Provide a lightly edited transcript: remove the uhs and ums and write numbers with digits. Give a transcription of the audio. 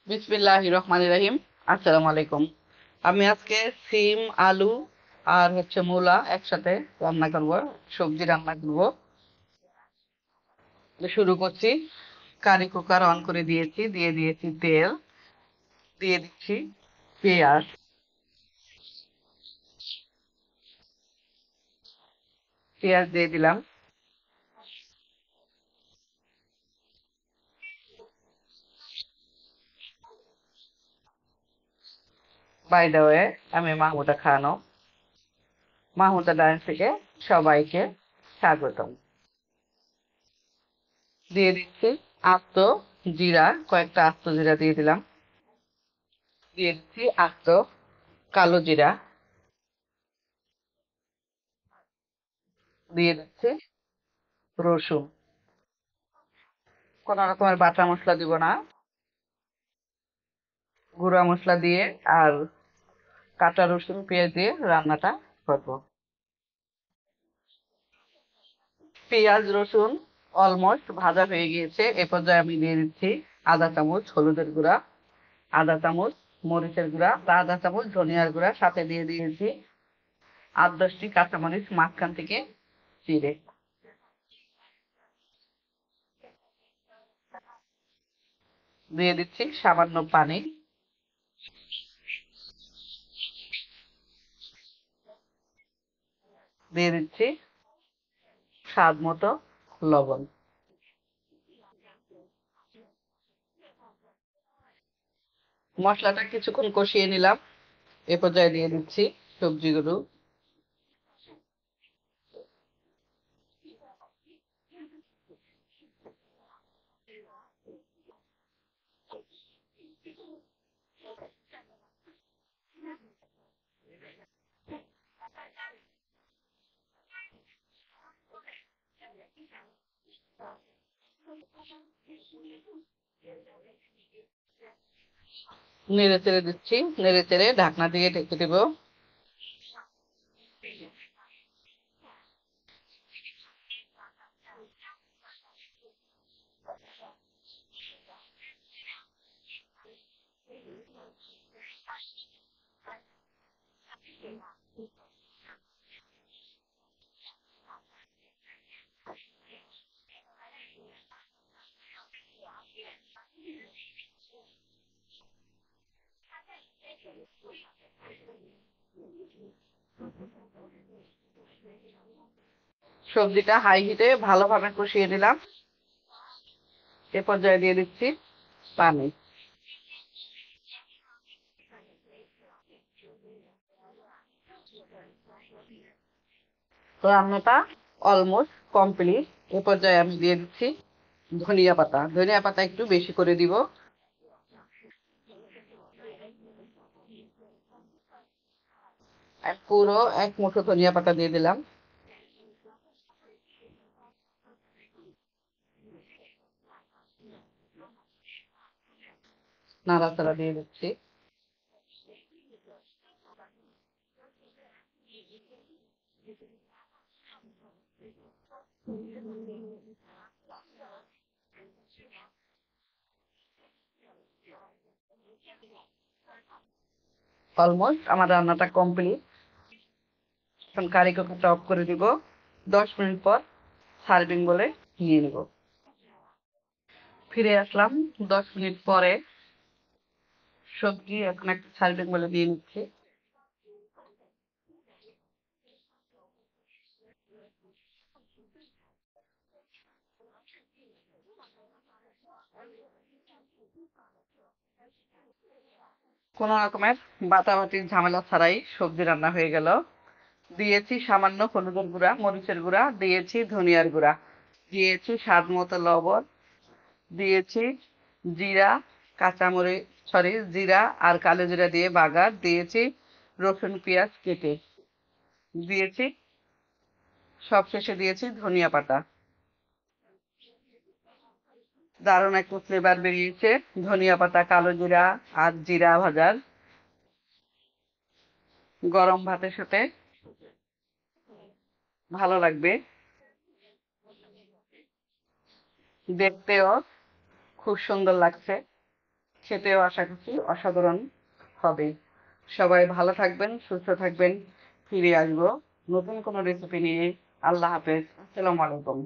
বিসমিল্লাহির রহমানির রহিম। আসসালামু আলাইকুম। আমি আজকে সিম, আলু আর মূলা একসাথে রান্না করব, সবজি রান্না করব। শুরু করছি। কারি কুকার অন করে দিয়েছি, দিয়ে দিয়েছি তেল, দিয়ে দিচ্ছি পেঁয়াজ, পেঁয়াজ দিয়ে দিলাম। বাই দ্য ওয়ে, আমি মাহমুদা খানম, মাহমুদা ডাইন থেকে সবাইকে স্বাগতম। দিয়ে দিচ্ছি আস্ত জিরা, কয়েকটা আস্ত জিরা দিয়ে দিলাম। দিয়ে দিচ্ছি আস্ত কালো জিরা, দিয়ে দিচ্ছি রসুন। কোন রকমের বাটা মশলা দিব না, গুঁড়া মশলা দিয়ে আর কাঁচা রসুন পেঁয়াজ দিয়ে রান্নাটা করব। পেঁয়াজ রসুন অলমোস্ট ভাজা হয়ে গিয়েছে। এ পর্যায়ে আমি দিয়ে দিচ্ছি আধা চামচ হলুদের গুঁড়া, আধা চামচ মরিচের গুঁড়া, আধা চামচ ধনিয়ার গুঁড়া, সাথে দিয়ে দিয়েছি ৮-১০টি কাঁচামরিচ মাঝখান থেকে চিড়ে। দিয়ে দিচ্ছি সামান্য পানি, দিয়ে দিচ্ছি স্বাদ মতো লবণ। মশলাটা কিছুক্ষণ কষিয়ে নিলাম। এ পর্যায়ে দিয়ে দিচ্ছি সবজিগুলো। নেড়ে চেড়ে দিচ্ছি, নেড়ে চেড়ে ঢাকনা দিয়ে ঢেকে দেব। সবজিটা হাই হিটে ভালোভাবে কষিয়ে নিলাম। এ পর্যায়ে দিয়ে দিচ্ছি পানি। রান্নাটা অলমোস্ট কমপ্লিট। এ পর্যায়ে আমি দিয়ে দিচ্ছি ধনিয়া পাতা। ধনিয়া পাতা একটু বেশি করে দিব। পুরো এক মুঠো ধনিয়া পাতা দিয়ে দিলাম। নাড়াচাড়া দিয়ে দিচ্ছি। অলমোস্ট আমার রান্নাটা কমপ্লিট। এখন কারি কুকারটা অফ করে দিব। ১০ মিনিট পর সার্ভিং বলে নিয়ে নেব। ফিরে আসলাম ১০ মিনিট পরে। সবজি এখন একটা সার্ভিং বলে দিয়ে নিচ্ছি। কোন রকমের বাটাবাটির ঝামেলা ছাড়াই সবজি রান্না হয়ে গেল। দিয়েছি সামান্য হলুদের গুঁড়া, মরিচের গুঁড়া, দিয়েছি ধনিয়ার গুঁড়া, দিয়েছি স্বাদ মতো লবণ, দিয়েছি জিরা, কাঁচামরিচ, সরি জিরা আর কালো জিরা দিয়ে বাগার দিয়েছি, রসুন পেঁয়াজ কেটে দিয়েছি, সবশেষে দিয়েছি ধনিয়া পাতা। দারুণ একটা ফ্লেভার বেরিয়েছে ধনিয়া পাতা, কালো জিরা আর জিরা ভাজার। গরম ভাতের সাথে ভালো লাগবে, দেখতেও খুব সুন্দর লাগছে। খেতেও আশা করছি অসাধারণ হবে। সবাই ভালো থাকবেন, সুস্থ থাকবেন। ফিরে আসবো নতুন কোনো রেসিপি নিয়ে। আল্লাহ হাফেজ। আসসালামু আলাইকুম।